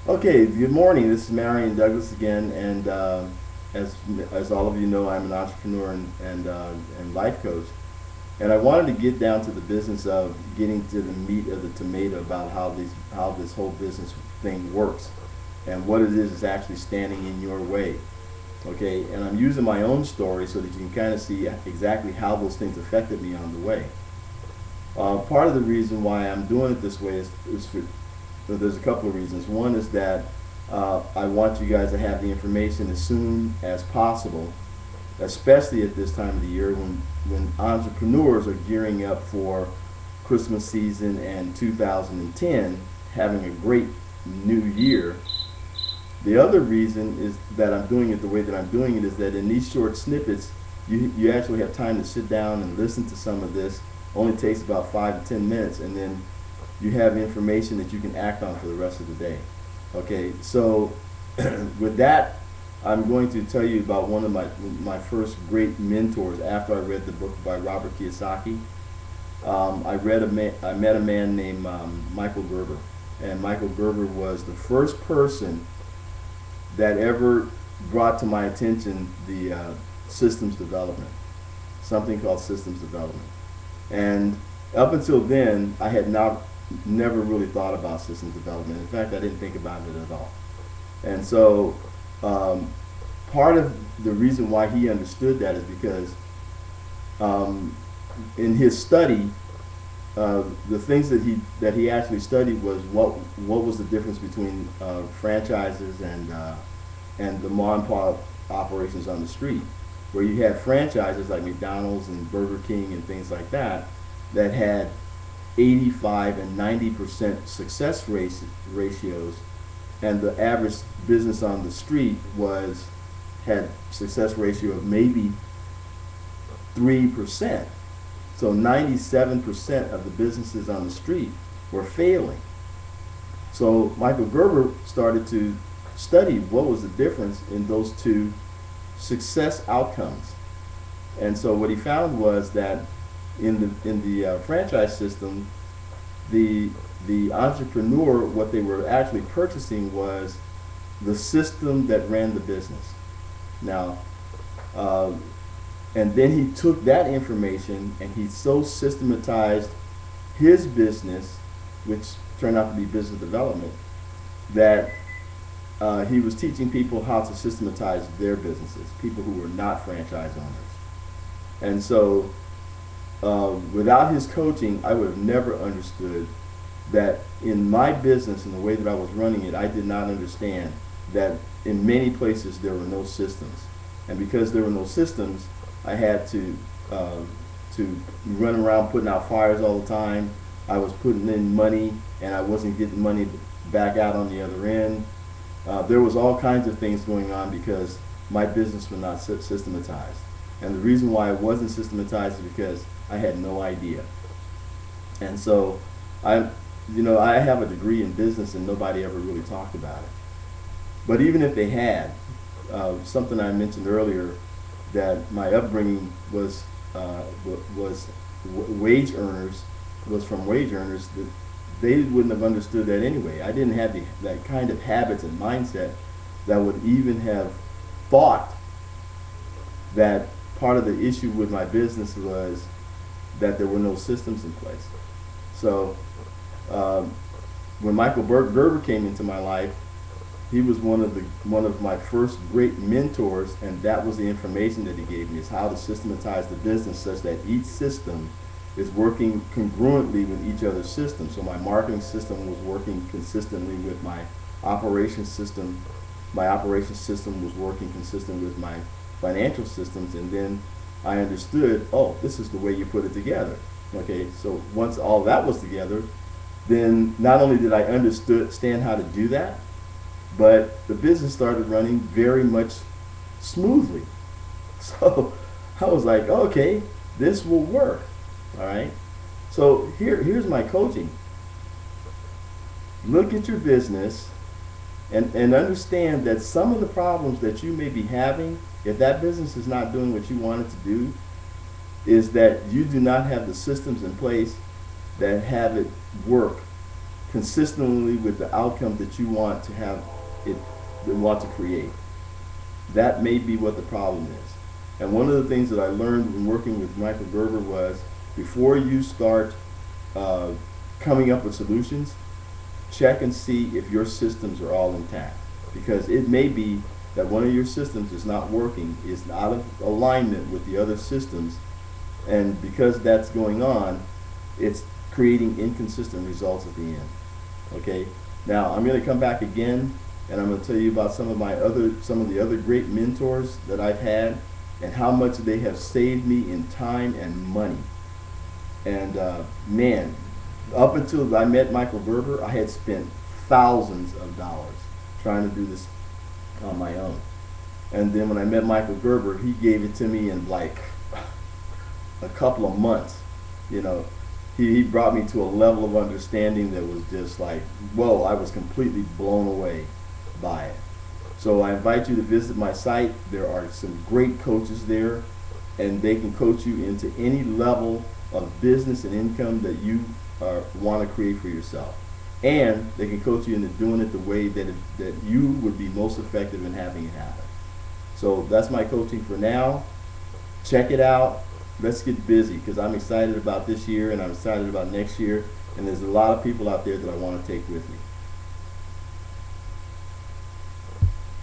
Okay, good morning. This is Marion Douglas again, and as all of you know, I'm an entrepreneur and life coach. And I wanted to get down to the business of getting to the meat of the tomato about how this whole business thing works, and what it is actually standing in your way. Okay, and I'm using my own story so that you can kind of see exactly how those things affected me on the way. Part of the reason why I'm doing it this way is for, so there's a couple of reasons. One is that I want you guys to have the information as soon as possible, especially at this time of the year when entrepreneurs are gearing up for Christmas season and 2010, having a great new year. The other reason is that I'm doing it the way that I'm doing it is that in these short snippets, you actually have time to sit down and listen to some of this. Only takes about 5 to 10 minutes, and then you have information that you can act on for the rest of the day. Okay, so with that, I'm going to tell you about one of my first great mentors after I read the book by Robert Kiyosaki. I met a man named Michael Gerber, and Michael Gerber was the first person that ever brought to my attention the systems development, something called systems development. And up until then, I had never really thought about systems development. In fact, I didn't think about it at all. And so um, part of the reason why he understood that is because um, in his study, the things that he actually studied was what was the difference between franchises and the mom and pop operations on the street, where you had franchises like McDonald's and Burger King and things like that that had 85 and 90% success ratios, and the average business on the street had success ratio of maybe 3%. So 97% of the businesses on the street were failing. So Michael Gerber started to study what was the difference in those two success outcomes. And so what he found was that in the franchise system, the entrepreneur, what they were actually purchasing was the system that ran the business. Now, uh, and then he took that information and he so systematized his business, which turned out to be business development, that he was teaching people how to systematize their businesses, people who were not franchise owners. And so without his coaching, I would have never understood that in my business and the way that I was running it, I did not understand that in many places there were no systems. And because there were no systems, I had to run around putting out fires all the time. I was putting in money and I wasn't getting money back out on the other end. There was all kinds of things going on because my business was not systematized. And the reason why it wasn't systematized is because I had no idea. And so I have a degree in business and nobody ever really talked about it. But even if they had, something I mentioned earlier, that my upbringing was wage earners, was from wage earners, that they wouldn't have understood that anyway. I didn't have that kind of habits and mindset that would even have thought that part of the issue with my business was that there were no systems in place. So um, when Michael Gerber came into my life, he was one of my first great mentors, and that was the information that he gave me, is how to systematize the business such that each system is working congruently with each other's system. So my marketing system was working consistently with my operations system. My operations system was working consistent with my financial systems, and then I understood, oh, this is the way you put it together. Okay, so once all that was together, then not only did I understand how to do that, but the business started running very much smoothly. So I was like, okay, this will work. All right. So here's my coaching. Look at your business and understand that some of the problems that you may be having, if that business is not doing what you want it to do, is that you do not have the systems in place that have it work consistently with the outcome that you want to have it, want to create. That may be what the problem is. And one of the things that I learned when working with Michael Gerber was, before you start coming up with solutions, check and see if your systems are all intact. Because it may be that one of your systems is not working, is out of alignment with the other systems, and because that's going on, it's creating inconsistent results at the end. Okay? Now I'm going to come back again, and I'm going to tell you about some of the other great mentors that I've had, and how much they have saved me in time and money. And man, up until I met Michael Gerber, I had spent thousands of dollars trying to do this on my own. And then when I met Michael Gerber, he gave it to me in like a couple of months. You know, he brought me to a level of understanding that was just like, whoa, I was completely blown away by it. So I invite you to visit my site. There are some great coaches there, and they can coach you into any level of business and income that you want to create for yourself. And they can coach you into doing it the way that you would be most effective in having it happen. So that's my coaching for now. Check it out. Let's get busy, because I'm excited about this year and I'm excited about next year. And there's a lot of people out there that I want to take with me.